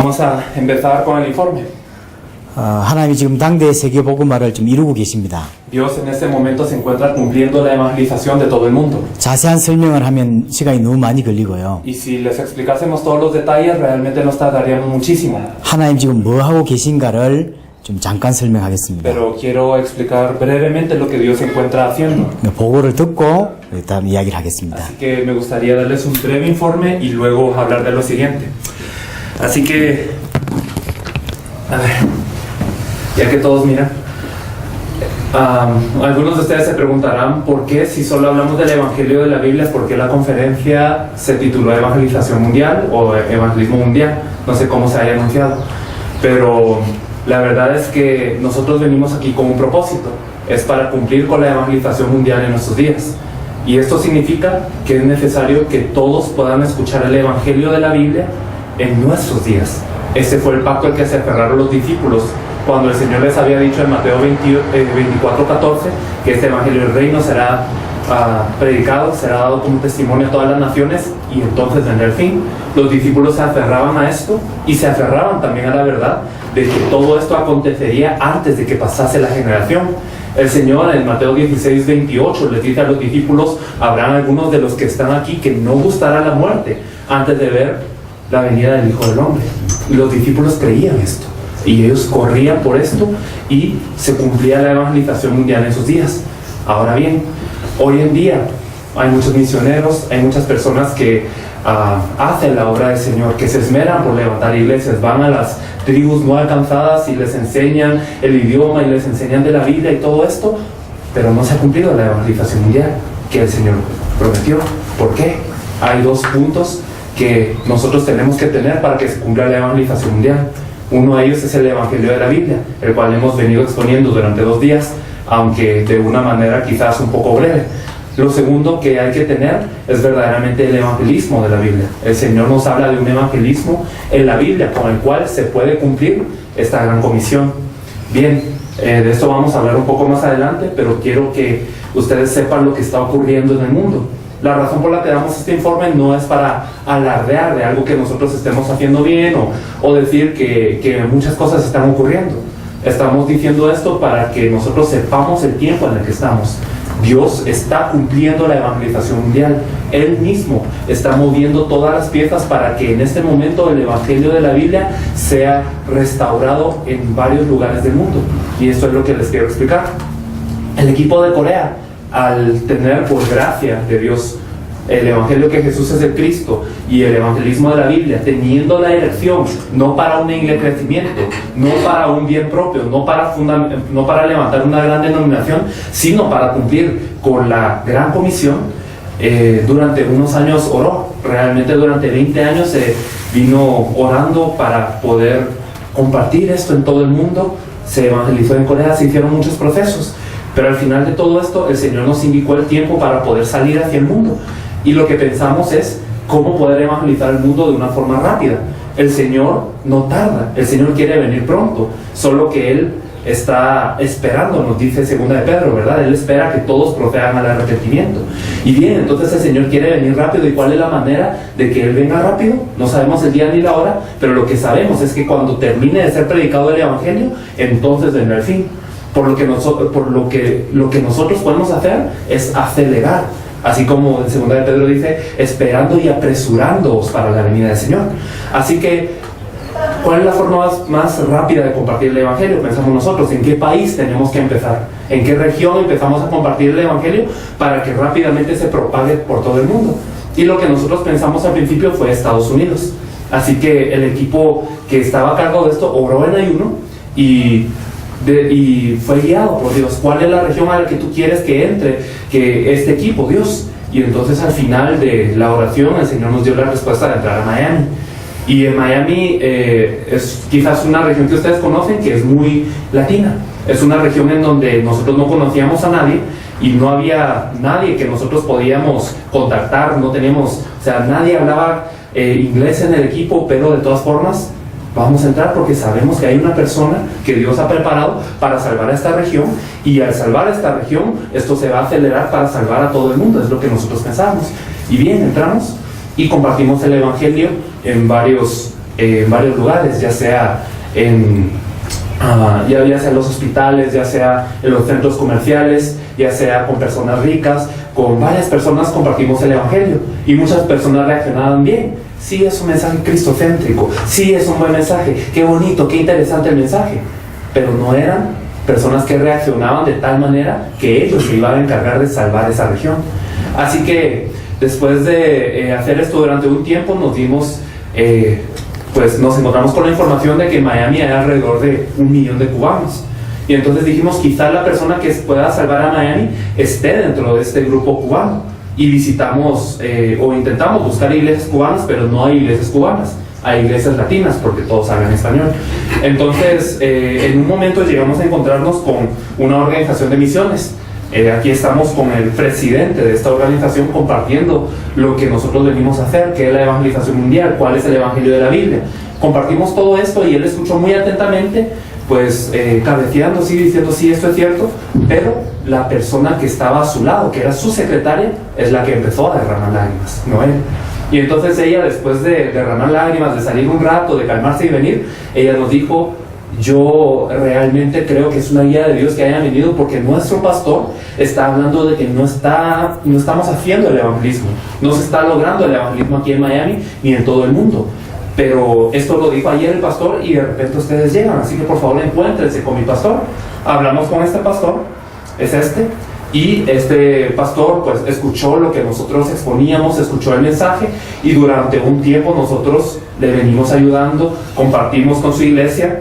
Vamos a empezar con el informe. 하나님이 지금 당대의 세계복음화를 좀 이루고 계십니다. Dios en este momento se encuentra cumpliendo la evangelización de todo el mundo. 자세한 설명을 하면 시간이 너무 많이 걸리고요. Y si les explicásemos todos los detalles, realmente nos tardaríamos muchísimo. 하나님 지금 뭐 하고 계신가를 좀 잠깐 설명하겠습니다. Pero quiero explicar brevemente lo que Dios se encuentra haciendo. 보고를 듣고 일단 이야기를 하겠습니다. Así que me gustaría darles un breve informe y luego hablar de lo siguiente. Así que, a ver, ya que todos miran, algunos de ustedes se preguntarán por qué, si solo hablamos del Evangelio de la Biblia, por qué la conferencia se tituló Evangelización Mundial o Evangelismo Mundial. No sé cómo se haya anunciado, pero la verdad es que nosotros venimos aquí con un propósito, es para cumplir con la evangelización mundial en nuestros días. Y esto significa que es necesario que todos puedan escuchar el Evangelio de la Biblia en nuestros días. Ese fue el pacto al que se aferraron los discípulos cuando el Señor les había dicho en Mateo 24:14 que este Evangelio del Reino será predicado, será dado como testimonio a todas las naciones y entonces vendrá el fin. Los discípulos se aferraban a esto y se aferraban también a la verdad de que todo esto acontecería antes de que pasase la generación. El Señor en Mateo 16:28 les dice a los discípulos: habrán algunos de los que están aquí que no gustará la muerte antes de ver la venida del Hijo del Hombre. Y los discípulos creían esto y ellos corrían por esto y se cumplía la evangelización mundial en sus días. Ahora bien, hoy en día hay muchos misioneros, hay muchas personas que hacen la obra del Señor, que se esmeran por levantar iglesias, van a las tribus no alcanzadas y les enseñan el idioma y les enseñan de la Biblia y todo esto, pero no se ha cumplido la evangelización mundial que el Señor prometió. ¿Por qué? Hay dos puntos que nosotros tenemos que tener para que se cumpla la evangelización mundial. Uno de ellos es el Evangelio de la Biblia, el cual hemos venido exponiendo durante 2 días, aunque de una manera quizás un poco breve. Lo segundo que hay que tener es verdaderamente el evangelismo de la Biblia. El Señor nos habla de un evangelismo en la Biblia con el cual se puede cumplir esta gran comisión. Bien, de esto vamos a hablar un poco más adelante, pero quiero que ustedes sepan lo que está ocurriendo en el mundo. La razón por la que damos este informe no es para alardear de algo que nosotros estemos haciendo bien o decir que muchas cosas están ocurriendo. Estamos diciendo esto para que nosotros sepamos el tiempo en el que estamos. Dios está cumpliendo la evangelización mundial. Él mismo está moviendo todas las piezas para que en este momento el Evangelio de la Biblia sea restaurado en varios lugares del mundo. Y esto es lo que les quiero explicar. El equipo de Corea, al tener por gracia de Dios el Evangelio que Jesús es el Cristo y el evangelismo de la Biblia, teniendo la dirección no para un engrandecimiento, no para un bien propio, no para levantar una gran denominación, sino para cumplir con la gran comisión, durante unos años oró. Realmente durante 20 años se vino orando para poder compartir esto en todo el mundo. Se evangelizó en Corea, se hicieron muchos procesos, pero al final de todo esto el Señor nos indicó el tiempo para poder salir hacia el mundo. Y lo que pensamos es cómo poder evangelizar el mundo de una forma rápida. El Señor no tarda, el Señor quiere venir pronto, solo que Él está esperando, nos dice 2 de Pedro, ¿verdad? Él espera que todos procedan al arrepentimiento. Y bien, entonces el Señor quiere venir rápido. ¿Y cuál es la manera de que Él venga rápido? No sabemos el día ni la hora, pero lo que sabemos es que cuando termine de ser predicado el Evangelio, entonces vendrá el fin. Por lo que nosotros podemos hacer es acelerar. Así como en 2 de Pedro dice, esperando y apresurándoos para la venida del Señor. Así que, ¿cuál es la forma más rápida de compartir el Evangelio? Pensamos nosotros, ¿en qué país tenemos que empezar? ¿En qué región empezamos a compartir el Evangelio para que rápidamente se propague por todo el mundo? Y lo que nosotros pensamos al principio fue Estados Unidos. Así que el equipo que estaba a cargo de esto oró en ayuno y fue guiado por Dios. ¿Cuál es la región a la que tú quieres que entre este equipo, Dios? Y entonces al final de la oración el Señor nos dio la respuesta de entrar a Miami. Y en Miami es quizás una región que ustedes conocen, que es muy latina. Es una región en donde nosotros no conocíamos a nadie y no había nadie que nosotros podíamos contactar, no teníamos, o sea, nadie hablaba inglés en el equipo, pero de todas formas vamos a entrar porque sabemos que hay una persona que Dios ha preparado para salvar a esta región, y al salvar a esta región esto se va a acelerar para salvar a todo el mundo, es lo que nosotros pensamos. Y bien, entramos y compartimos el Evangelio en varios en varios lugares, ya sea ya sea en los hospitales, ya sea en los centros comerciales, ya sea con personas ricas, con varias personas compartimos el Evangelio y muchas personas reaccionaban bien. Sí, es un mensaje cristocéntrico, sí, es un buen mensaje, qué bonito, qué interesante el mensaje, pero no eran personas que reaccionaban de tal manera que ellos se iban a encargar de salvar esa región. Así que después de hacer esto durante un tiempo pues nos encontramos con la información de que en Miami hay alrededor de 1 millón de cubanos. Y entonces dijimos, quizá la persona que pueda salvar a Miami esté dentro de este grupo cubano. Y visitamos o intentamos buscar iglesias cubanas, pero no hay iglesias cubanas. Hay iglesias latinas porque todos hablan español. Entonces, en un momento llegamos a encontrarnos con una organización de misiones. Aquí estamos con el presidente de esta organización compartiendo lo que nosotros venimos a hacer, que es la evangelización mundial, cuál es el evangelio de la Biblia. Compartimos todo esto y él escuchó muy atentamente, pues cabeceando, sí, diciendo sí, esto es cierto, pero la persona que estaba a su lado, que era su secretaria, es la que empezó a derramar lágrimas, no él. Y entonces ella, después de derramar lágrimas, de salir un rato, de calmarse y venir, ella nos dijo: yo realmente creo que es una guía de Dios que hayan venido, porque nuestro pastor está hablando de que no estamos haciendo el evangelismo, no se está logrando el evangelismo aquí en Miami ni en todo el mundo. Pero esto lo dijo ayer el pastor y de repente ustedes llegan, así que por favor encuéntrense con mi pastor. Hablamos con este pastor, es y este pastor pues escuchó lo que nosotros exponíamos, escuchó el mensaje y durante un tiempo nosotros le venimos ayudando, compartimos con su iglesia.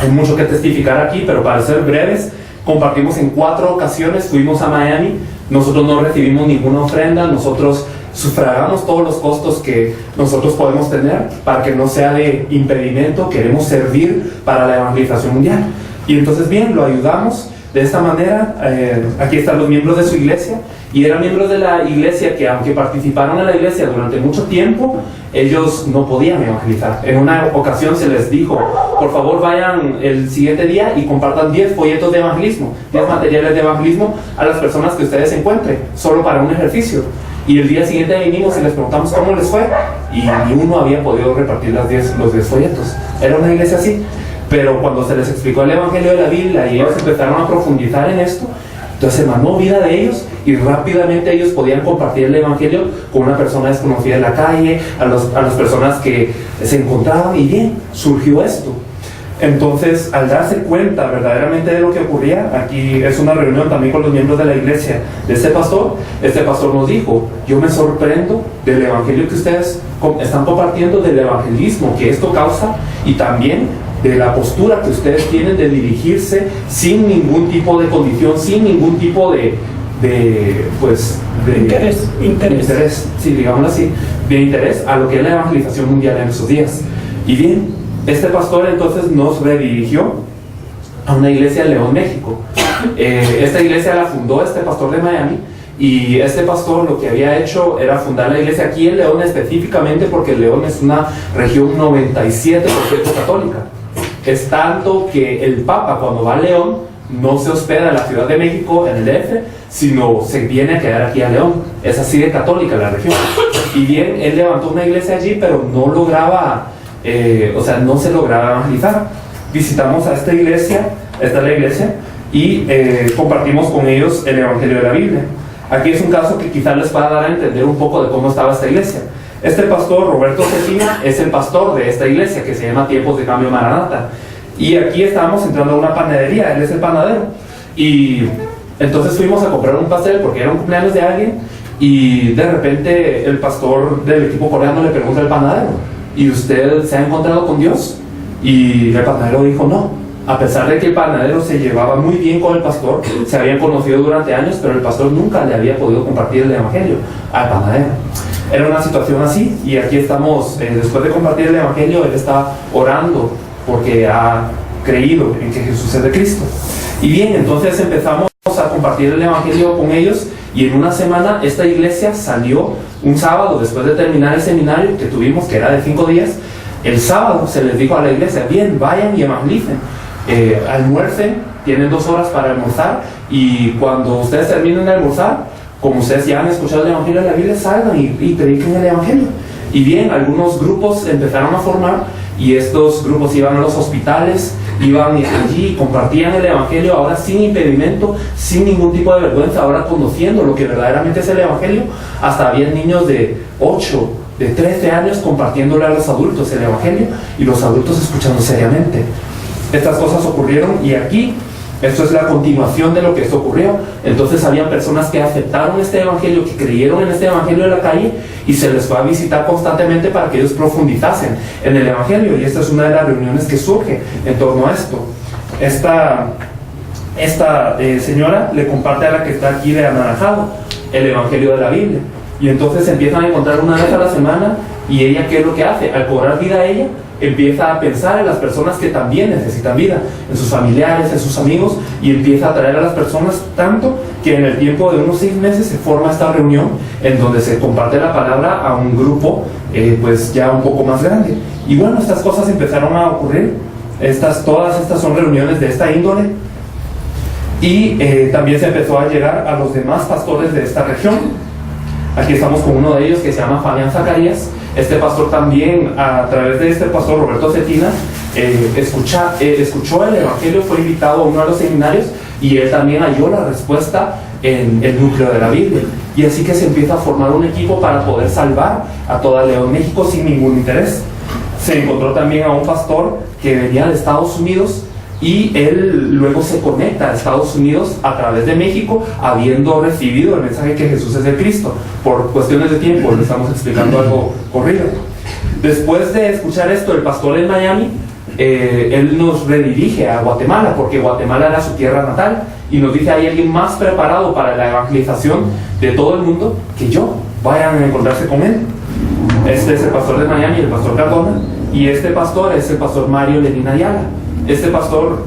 Hay mucho que testificar aquí, pero para ser breves, compartimos en 4 ocasiones, fuimos a Miami, nosotros no recibimos ninguna ofrenda, nosotros sufragamos todos los costos que nosotros podemos tener para que no sea de impedimento, queremos servir para la evangelización mundial. Y entonces bien, lo ayudamos de esta manera. Aquí están los miembros de su iglesia, y eran miembros de la iglesia que, aunque participaron en la iglesia durante mucho tiempo, ellos no podían evangelizar. En una ocasión se les dijo: por favor vayan el siguiente día y compartan 10 folletos de evangelismo, 10 materiales de evangelismo a las personas que ustedes encuentren, solo para un ejercicio. Y el día siguiente vinimos y les preguntamos cómo les fue, y ni uno había podido repartir los 10 folletos. Era una iglesia así. Pero cuando se les explicó el evangelio de la Biblia y ellos empezaron a profundizar en esto, entonces emanó vida de ellos y rápidamente ellos podían compartir el evangelio con una persona desconocida en la calle, a las personas que se encontraban, y bien, surgió esto. Entonces, al darse cuenta verdaderamente de lo que ocurría, aquí es una reunión también con los miembros de la iglesia de este pastor nos dijo: yo me sorprendo del evangelio que ustedes están compartiendo, del evangelismo que esto causa, y también de la postura que ustedes tienen de dirigirse sin ningún tipo de condición, sin ningún tipo de interés, sí, digámoslo así, de interés a lo que es la evangelización mundial en esos días. Y bien, este pastor entonces nos redirigió a una iglesia en León, México. Esta iglesia la fundó este pastor de Miami, y este pastor lo que había hecho era fundar la iglesia aquí en León, específicamente porque León es una región 97% católica. Es tanto que el Papa, cuando va a León, no se hospeda en la Ciudad de México, en el DF, sino se viene a quedar aquí a León. Es así de católica la región. Y bien, él levantó una iglesia allí, pero no lograba, no se lograba evangelizar. Visitamos a esta iglesia, esta es la iglesia, y compartimos con ellos el evangelio de la Biblia. Aquí es un caso que quizás les va a dar a entender un poco de cómo estaba esta iglesia. Este pastor, Roberto Cecina, es el pastor de esta iglesia que se llama Tiempos de Cambio Maranata. Y aquí estábamos entrando a una panadería, él es el panadero. Y entonces fuimos a comprar un pastel porque era un cumpleaños de alguien, y de repente el pastor del equipo coreano le pregunta al panadero: ¿y usted se ha encontrado con Dios? Y el panadero dijo no. A pesar de que el panadero se llevaba muy bien con el pastor, se habían conocido durante años, pero el pastor nunca le había podido compartir el evangelio al panadero. Era una situación así, y aquí estamos, después de compartir el evangelio, él está orando porque ha creído en que Jesús es de Cristo. Y bien, entonces empezamos a compartir el evangelio con ellos, y en una semana esta iglesia salió un sábado, después de terminar el seminario que tuvimos, que era de 5 días. El sábado se les dijo a la iglesia: bien, vayan y evangelicen, almuercen, tienen 2 horas para almorzar, y cuando ustedes terminen de almorzar, como ustedes ya han escuchado el evangelio de la Biblia, salgan y prediquen el evangelio. Y bien, algunos grupos empezaron a formar y estos grupos iban a los hospitales, iban allí y compartían el Evangelio, ahora sin impedimento, sin ningún tipo de vergüenza, ahora conociendo lo que verdaderamente es el Evangelio. Hasta había niños de 8, de 13 años compartiéndole a los adultos el Evangelio y los adultos escuchando seriamente. Estas cosas ocurrieron y aquí, esto es la continuación de lo que esto ocurrió. Entonces habían personas que aceptaron este Evangelio, que creyeron en este Evangelio de la calle y se les fue a visitar constantemente para que ellos profundizasen en el Evangelio. Y esta es una de las reuniones que surge en torno a esto. Esta señora le comparte a la que está aquí de anaranjado el Evangelio de la Biblia. Y entonces se empiezan a encontrar una vez a la semana y ella, ¿qué es lo que hace? Al cobrar vida a ella, empieza a pensar en las personas que también necesitan vida, en sus familiares, en sus amigos, y empieza a atraer a las personas tanto que en el tiempo de unos 6 meses se forma esta reunión en donde se comparte la palabra a un grupo pues ya un poco más grande. Y bueno, estas cosas empezaron a ocurrir. Todas estas son reuniones de esta índole. Y también se empezó a llegar a los demás pastores de esta región. Aquí estamos con uno de ellos que se llama Fabián Zacarías. Este pastor también, a través de este pastor Roberto Cetina, escuchó el Evangelio, fue invitado a uno de los seminarios y él también halló la respuesta en el núcleo de la Biblia. Y así que se empieza a formar un equipo para poder salvar a toda León, México sin ningún interés. Se encontró también a un pastor que venía de Estados Unidos y él luego se conecta a Estados Unidos a través de México, habiendo recibido el mensaje que Jesús es el Cristo. Por cuestiones de tiempo le estamos explicando algo corrido. Después de escuchar esto, el pastor en Miami, él nos redirige a Guatemala, porque Guatemala era su tierra natal, y nos dice: hay alguien más preparado para la evangelización de todo el mundo que yo, vayan a encontrarse con él. Este es el pastor de Miami, el pastor Cardona, y este pastor es el pastor Mario Lenín Ayala. Este pastor,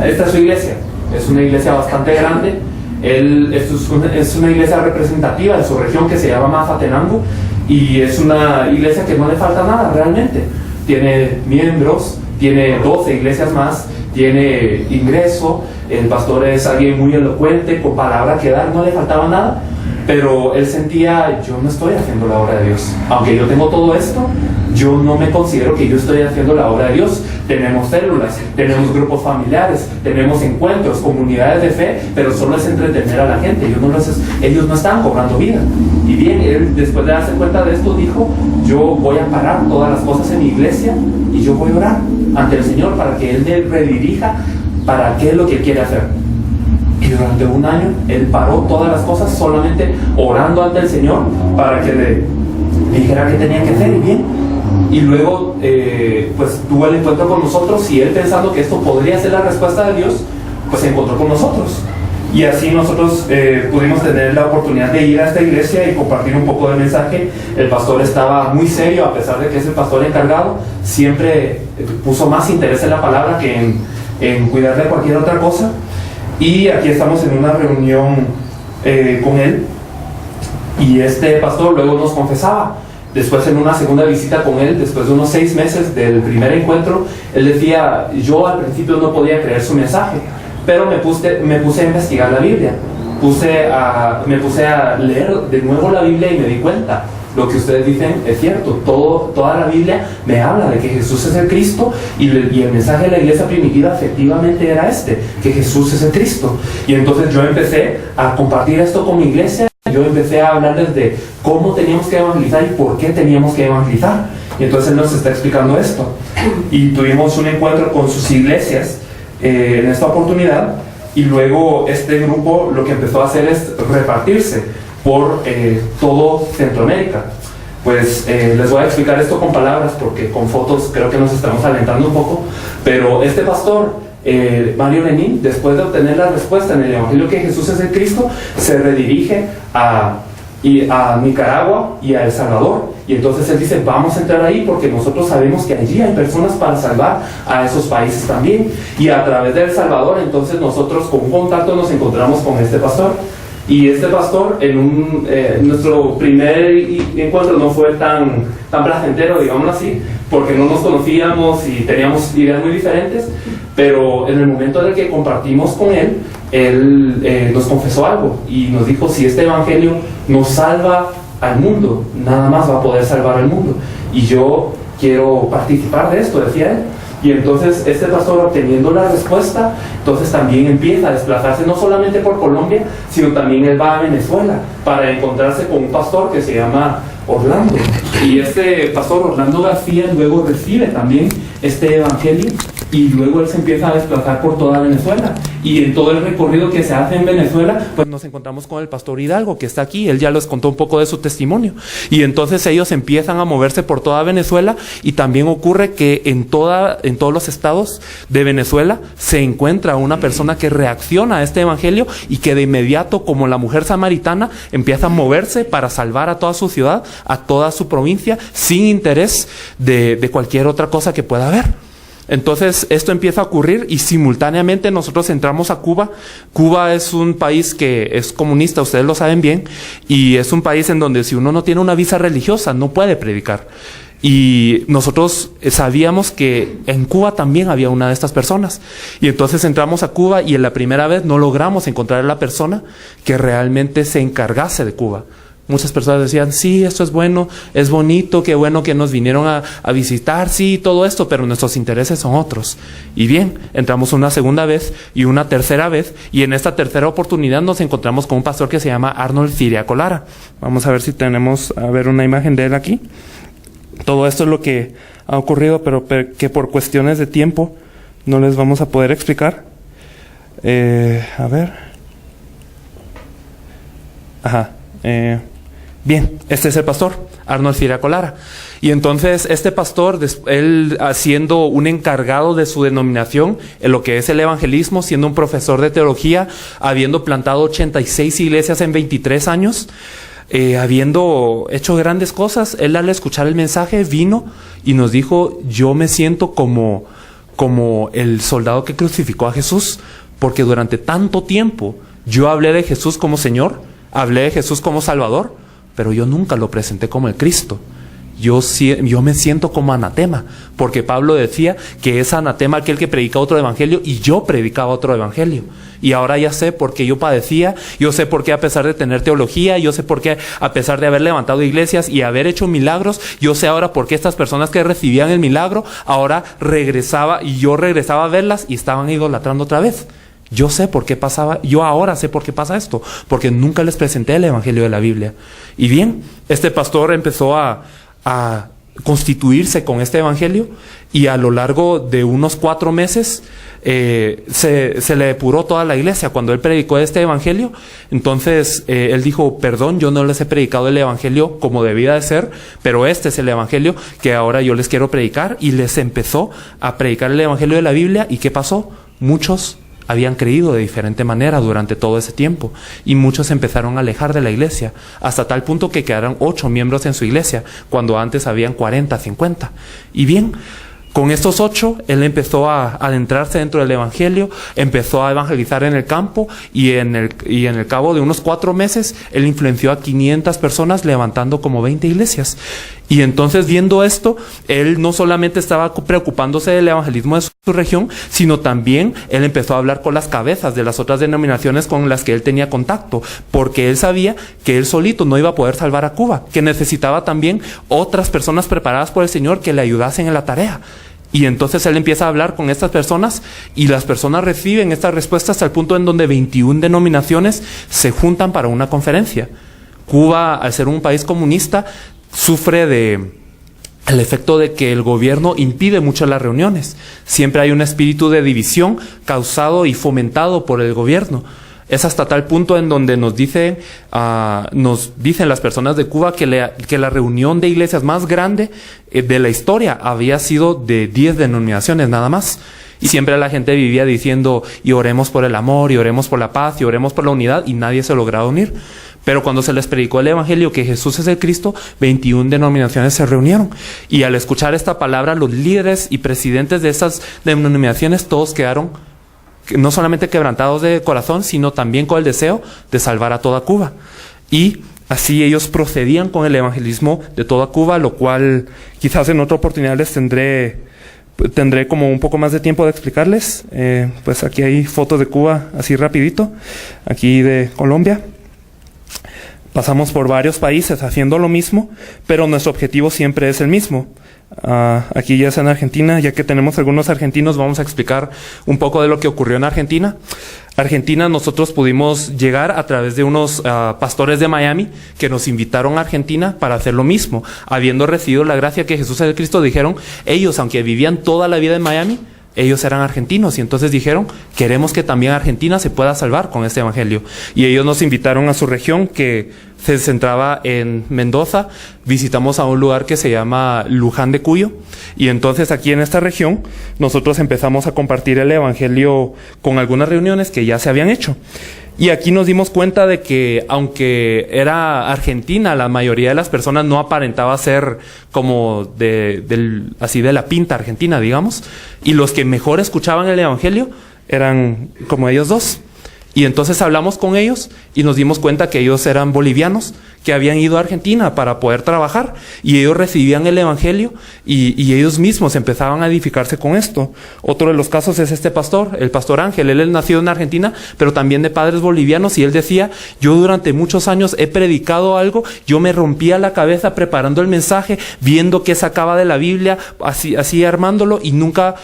esta es su iglesia, es una iglesia bastante grande. Es una iglesia representativa de su región que se llama Mazatenango, y es una iglesia que no le falta nada realmente. Tiene miembros, tiene 12 iglesias más, tiene ingreso. El pastor es alguien muy elocuente, con palabra que dar, no le faltaba nada, pero él sentía: yo no estoy haciendo la obra de Dios. Aunque yo tengo todo esto, yo no me considero que yo estoy haciendo la obra de Dios. Tenemos células, tenemos grupos familiares, tenemos encuentros, comunidades de fe, pero solo es entretener a la gente. Ellos no están cobrando vida. Y bien, él, después de darse cuenta de esto, dijo: yo voy a parar todas las cosas en mi iglesia y yo voy a orar ante el Señor para que Él me redirija para qué es lo que Él quiere hacer. Y durante 1 año él paró todas las cosas, solamente orando ante el Señor para que le dijera qué tenía que hacer. Y bien, y luego pues tuvo el encuentro con nosotros, y él, pensando que esto podría ser la respuesta de Dios, pues se encontró con nosotros. Y así nosotros pudimos tener la oportunidad de ir a esta iglesia y compartir un poco del mensaje. El pastor estaba muy serio, a pesar de que es el pastor encargado. Siempre puso más interés en la palabra que en cuidar de cualquier otra cosa. Y aquí estamos en una reunión con él, y este pastor luego nos confesaba. Después, en una segunda visita con él, después de unos 6 meses del primer encuentro, él decía: yo al principio no podía creer su mensaje, pero me puse a investigar la Biblia, me puse a leer de nuevo la Biblia y me di cuenta: lo que ustedes dicen es cierto. Toda la Biblia me habla de que Jesús es el Cristo, y el mensaje de la iglesia primitiva efectivamente era que Jesús es el Cristo. Y entonces yo empecé a compartir esto con mi iglesia. Yo empecé a hablarles de cómo teníamos que evangelizar y por qué teníamos que evangelizar. Y entonces él nos está explicando esto. Y tuvimos un encuentro con sus iglesias en esta oportunidad, y luego este grupo lo que empezó a hacer es repartirse por todo Centroamérica. Pues les voy a explicar esto con palabras, porque con fotos creo que nos estamos alentando un poco. Pero este pastor, Mario Lenín, después de obtener la respuesta en el Evangelio que Jesús es el Cristo, se redirige a Nicaragua y a El Salvador. Y entonces él dice: vamos a entrar ahí, porque nosotros sabemos que allí hay personas para salvar a esos países también. Y a través de El Salvador, entonces nosotros con un contacto nos encontramos con este pastor. Y este pastor, nuestro primer encuentro no fue tan placentero, digámoslo así, porque no nos conocíamos y teníamos ideas muy diferentes. Pero en el momento en el que compartimos con él, él nos confesó algo y nos dijo: si este evangelio nos salva al mundo, nada más va a poder salvar al mundo. Y yo quiero participar de esto, decía él. Y entonces este pastor, obteniendo la respuesta, entonces también empieza a desplazarse no solamente por Colombia, sino también él va a Venezuela para encontrarse con un pastor que se llama Orlando. Y este pastor Orlando García luego recibe también este evangelio y luego él se empieza a desplazar por toda Venezuela. Y en todo el recorrido que se hace en Venezuela, pues nos encontramos con el pastor Hidalgo, que está aquí. Él ya les contó un poco de su testimonio. Y entonces ellos empiezan a moverse por toda Venezuela, y también ocurre que en todos los estados de Venezuela se encuentra una persona que reacciona a este evangelio y que de inmediato, como la mujer samaritana, empieza a moverse para salvar a toda su ciudad, a toda su provincia, sin interés de cualquier otra cosa que pueda haber. Entonces esto empieza a ocurrir y simultáneamente nosotros entramos a Cuba. Cuba es un país que es comunista, ustedes lo saben bien, y es un país en donde si uno no tiene una visa religiosa no puede predicar. Y nosotros sabíamos que en Cuba también había una de estas personas. Y entonces entramos a Cuba y en la primera vez no logramos encontrar a la persona que realmente se encargase de Cuba. Muchas personas decían, sí, esto es bueno, es bonito, qué bueno que nos vinieron a visitar, sí, todo esto, pero nuestros intereses son otros. Y bien, entramos una segunda vez y una tercera vez, y en esta tercera oportunidad nos encontramos con un pastor que se llama Arnold Ciriaco Lara. Vamos a ver si tenemos, a ver, una imagen de él aquí. Todo esto es lo que ha ocurrido, pero que por cuestiones de tiempo no les vamos a poder explicar. A ver. Ajá. Bien, este es el pastor, Arnold Ciriaco Lara. Y entonces este pastor, él siendo un encargado de su denominación en lo que es el evangelismo, siendo un profesor de teología, habiendo plantado 86 iglesias en 23 años, habiendo hecho grandes cosas, él al escuchar el mensaje vino y nos dijo, yo me siento como el soldado que crucificó a Jesús, porque durante tanto tiempo yo hablé de Jesús como Señor, hablé de Jesús como Salvador, pero yo nunca lo presenté como el Cristo. Yo me siento como anatema, porque Pablo decía que es anatema aquel que predica otro evangelio, y yo predicaba otro evangelio. Y ahora ya sé por qué yo padecía, yo sé por qué a pesar de tener teología, yo sé por qué a pesar de haber levantado iglesias y haber hecho milagros, yo sé ahora por qué estas personas que recibían el milagro, ahora yo regresaba a verlas y estaban idolatrando otra vez. Yo sé por qué pasaba, yo ahora sé por qué pasa esto, porque nunca les presenté el evangelio de la Biblia. Y bien, este pastor empezó a constituirse con este evangelio, y a lo largo de unos 4 meses se le depuró toda la iglesia cuando él predicó este evangelio. Entonces él dijo, perdón, yo no les he predicado el evangelio como debía de ser, pero este es el evangelio que ahora yo les quiero predicar. Y les empezó a predicar el evangelio de la Biblia. ¿Y qué pasó? Muchos habían creído de diferente manera durante todo ese tiempo, y muchos empezaron a alejar de la iglesia, hasta tal punto que quedaron 8 miembros en su iglesia, cuando antes habían 40, 50. Y bien, con estos 8, él empezó a adentrarse dentro del evangelio, empezó a evangelizar en el campo, y en el cabo de unos 4 meses, él influenció a 500 personas, levantando como 20 iglesias. Y entonces, viendo esto, él no solamente estaba preocupándose del evangelismo de su región, sino también él empezó a hablar con las cabezas de las otras denominaciones con las que él tenía contacto, porque él sabía que él solito no iba a poder salvar a Cuba, que necesitaba también otras personas preparadas por el Señor que le ayudasen en la tarea. Y entonces él empieza a hablar con estas personas, y las personas reciben estas respuestas hasta el punto en donde 21 denominaciones se juntan para una conferencia. Cuba, al ser un país comunista, sufre el efecto de que el gobierno impide mucho las reuniones. Siempre hay un espíritu de división causado y fomentado por el gobierno. Es hasta tal punto en donde nos dicen las personas de Cuba que la reunión de iglesias más grande de la historia había sido de 10 denominaciones nada más. Y siempre la gente vivía diciendo, y oremos por el amor, y oremos por la paz, y oremos por la unidad, y nadie se lograba unir. Pero cuando se les predicó el evangelio, que Jesús es el Cristo, 21 denominaciones se reunieron. Y al escuchar esta palabra, los líderes y presidentes de estas denominaciones, todos quedaron no solamente quebrantados de corazón, sino también con el deseo de salvar a toda Cuba. Y así ellos procedían con el evangelismo de toda Cuba, lo cual quizás en otra oportunidad les tendré como un poco más de tiempo de explicarles. Pues aquí hay fotos de Cuba así rapidito, aquí de Colombia. Pasamos por varios países haciendo lo mismo, pero nuestro objetivo siempre es el mismo. Aquí ya es en Argentina, ya que tenemos algunos argentinos, vamos a explicar un poco de lo que ocurrió en Argentina. Argentina, nosotros pudimos llegar a través de unos pastores de Miami que nos invitaron a Argentina para hacer lo mismo. Habiendo recibido la gracia que Jesús es el Cristo, dijeron, ellos, aunque vivían toda la vida en Miami, ellos eran argentinos y entonces dijeron, queremos que también Argentina se pueda salvar con este evangelio. Y ellos nos invitaron a su región, que se centraba en Mendoza. Visitamos a un lugar que se llama Luján de Cuyo, y entonces aquí en esta región nosotros empezamos a compartir el evangelio con algunas reuniones que ya se habían hecho. Y aquí nos dimos cuenta de que, aunque era Argentina, la mayoría de las personas no aparentaba ser como así de la pinta argentina, digamos. Y los que mejor escuchaban el evangelio eran como ellos dos. Y entonces hablamos con ellos y nos dimos cuenta que ellos eran bolivianos, que habían ido a Argentina para poder trabajar, y ellos recibían el evangelio y ellos mismos empezaban a edificarse con esto. Otro de los casos es este pastor, el pastor Ángel. Él es nacido en Argentina, pero también de padres bolivianos, y él decía, yo durante muchos años he predicado algo, yo me rompía la cabeza preparando el mensaje, viendo qué sacaba de la Biblia, así armándolo, y nunca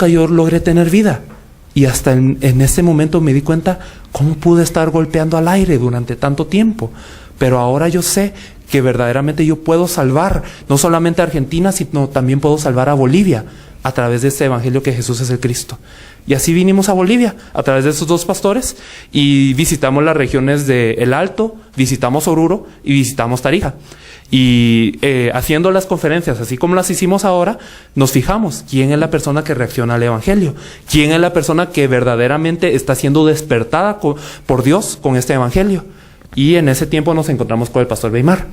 yo logré tener vida. Y hasta en ese momento me di cuenta cómo pude estar golpeando al aire durante tanto tiempo. Pero ahora yo sé que verdaderamente yo puedo salvar no solamente a Argentina, sino también puedo salvar a Bolivia a través de este evangelio que Jesús es el Cristo. Y así vinimos a Bolivia a través de esos dos pastores, y visitamos las regiones de El Alto, visitamos Oruro y visitamos Tarija. Y haciendo las conferencias así como las hicimos ahora, nos fijamos quién es la persona que reacciona al evangelio, quién es la persona que verdaderamente está siendo despertada por Dios con este evangelio. Y en ese tiempo nos encontramos con el pastor Weimar.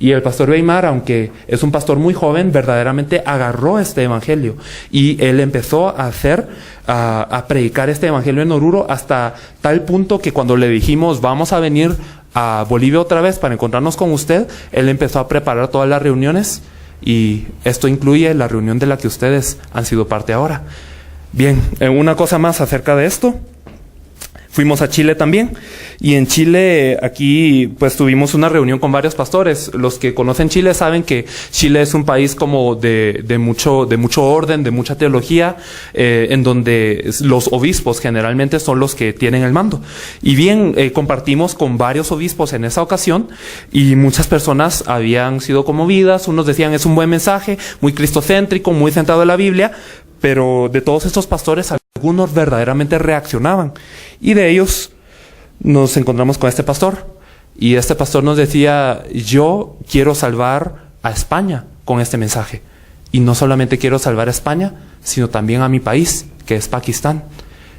Y el pastor Weimar, aunque es un pastor muy joven, verdaderamente agarró este evangelio, y él empezó a predicar este evangelio en Oruro, hasta tal punto que cuando le dijimos vamos a venir a Bolivia otra vez para encontrarnos con usted, él empezó a preparar todas las reuniones, y esto incluye la reunión de la que ustedes han sido parte ahora. Bien, una cosa más acerca de esto. Fuimos a Chile también, y en Chile aquí pues tuvimos una reunión con varios pastores. Los que conocen Chile saben que Chile es un país como de mucho orden, de mucha teología, en donde los obispos generalmente son los que tienen el mando. Y bien, compartimos con varios obispos en esa ocasión, y muchas personas habían sido conmovidas. Unos decían, es un buen mensaje, muy cristocéntrico, muy centrado en la Biblia, pero de todos estos pastores, algunos verdaderamente reaccionaban. Y de ellos nos encontramos con este pastor. Y este pastor nos decía, yo quiero salvar a España con este mensaje. Y no solamente quiero salvar a España, sino también a mi país, que es Pakistán.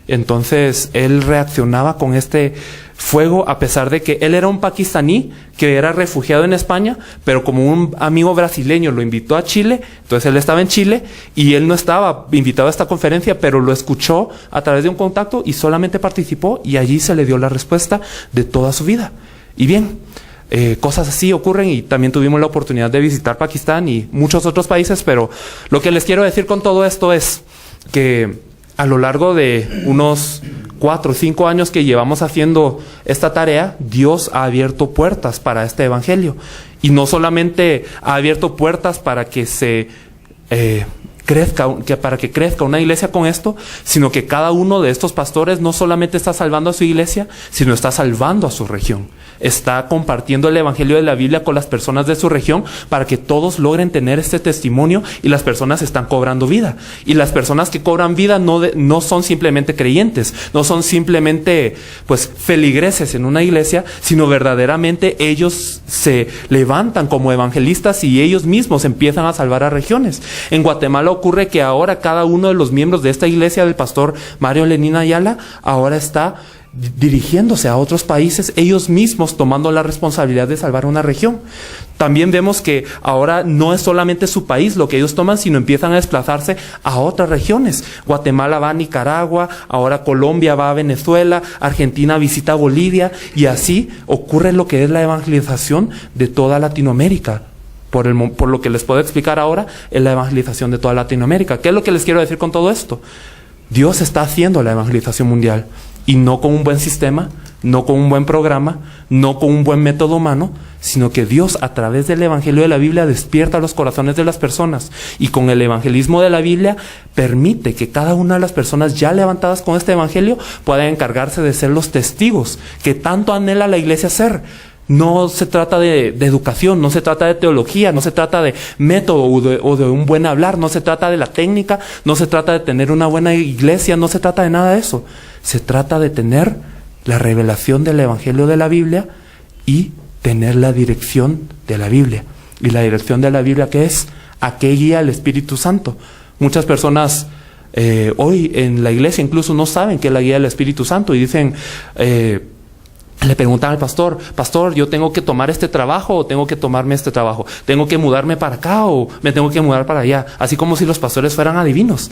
Entonces él reaccionaba con este fuego, a pesar de que él era un pakistaní que era refugiado en España, pero como un amigo brasileño lo invitó a Chile, entonces él estaba en Chile y él no estaba invitado a esta conferencia, pero lo escuchó a través de un contacto y solamente participó, y allí se le dio la respuesta de toda su vida. Y bien, cosas así ocurren, y también tuvimos la oportunidad de visitar Pakistán y muchos otros países. Pero lo que les quiero decir con todo esto es que a lo largo de unos 4 o 5 años que llevamos haciendo esta tarea, Dios ha abierto puertas para este evangelio. Y no solamente ha abierto puertas para que crezca una iglesia con esto, sino que cada uno de estos pastores no solamente está salvando a su iglesia, sino está salvando a su región. Está compartiendo el evangelio de la Biblia con las personas de su región para que todos logren tener este testimonio, y las personas están cobrando vida. Y las personas que cobran vida no son simplemente creyentes, no son simplemente pues feligreses en una iglesia, sino verdaderamente ellos se levantan como evangelistas y ellos mismos empiezan a salvar a regiones. En Guatemala ocurre que ahora cada uno de los miembros de esta iglesia del pastor Mario Lenín Ayala ahora está dirigiéndose a otros países, ellos mismos tomando la responsabilidad de salvar una región. También vemos que ahora no es solamente su país lo que ellos toman, sino empiezan a desplazarse a otras regiones. Guatemala va a Nicaragua, ahora Colombia va a Venezuela, Argentina visita Bolivia, y así ocurre lo que es la evangelización de toda Latinoamérica. Por lo que les puedo explicar ahora, es la evangelización de toda Latinoamérica. ¿Qué es lo que les quiero decir con todo esto? Dios está haciendo la evangelización mundial, y no con un buen sistema, no con un buen programa, no con un buen método humano, sino que Dios a través del Evangelio de la Biblia despierta los corazones de las personas y con el evangelismo de la Biblia permite que cada una de las personas ya levantadas con este Evangelio puedan encargarse de ser los testigos que tanto anhela la iglesia ser. No se trata de educación, no se trata de teología, no se trata de método o de un buen hablar, no se trata de la técnica, no se trata de tener una buena iglesia, no se trata de nada de eso. Se trata de tener la revelación del Evangelio de la Biblia y tener la dirección de la Biblia. Y la dirección de la Biblia, ¿qué es? ¿A qué guía el Espíritu Santo? Muchas personas hoy en la iglesia incluso no saben qué es la guía del Espíritu Santo y dicen... le preguntan al pastor, pastor, ¿yo tengo que tomar este trabajo o tengo que tomarme este trabajo? ¿Tengo que mudarme para acá o me tengo que mudar para allá? Así como si los pastores fueran adivinos.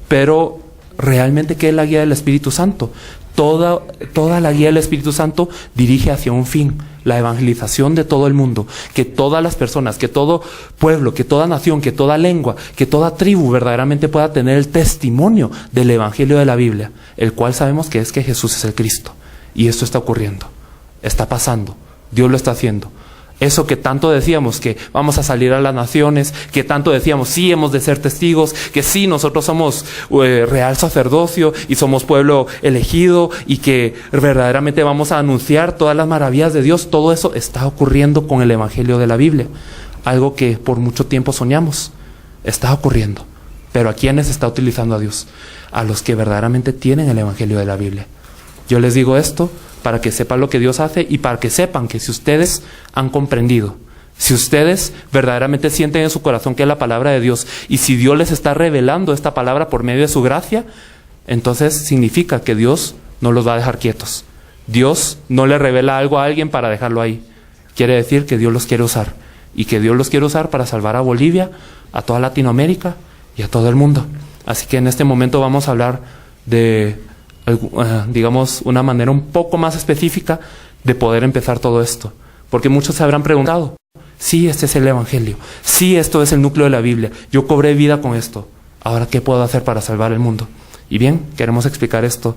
Pero realmente, ¿qué es la guía del Espíritu Santo? Toda la guía del Espíritu Santo dirige hacia un fin, la evangelización de todo el mundo, que todas las personas, que todo pueblo, que toda nación, que toda lengua, que toda tribu verdaderamente pueda tener el testimonio del Evangelio de la Biblia, el cual sabemos que es que Jesús es el Cristo. Y esto está ocurriendo, está pasando, Dios lo está haciendo. Eso que tanto decíamos, que vamos a salir a las naciones, que tanto decíamos, sí hemos de ser testigos, que sí nosotros somos real sacerdocio y somos pueblo elegido y que verdaderamente vamos a anunciar todas las maravillas de Dios, todo eso está ocurriendo con el Evangelio de la Biblia. Algo que por mucho tiempo soñamos, está ocurriendo. Pero ¿a quiénes está utilizando a Dios? A los que verdaderamente tienen el Evangelio de la Biblia. Yo les digo esto para que sepan lo que Dios hace y para que sepan que si ustedes han comprendido, si ustedes verdaderamente sienten en su corazón que es la palabra de Dios y si Dios les está revelando esta palabra por medio de su gracia, entonces significa que Dios no los va a dejar quietos. Dios no le revela algo a alguien para dejarlo ahí. Quiere decir que Dios los quiere usar y que Dios los quiere usar para salvar a Bolivia, a toda Latinoamérica y a todo el mundo. Así que en este momento vamos a hablar de... digamos, una manera un poco más específica de poder empezar todo esto. Porque muchos se habrán preguntado, sí, este es el Evangelio, sí, esto es el núcleo de la Biblia, yo cobré vida con esto, ahora, ¿qué puedo hacer para salvar el mundo? Y bien, queremos explicar esto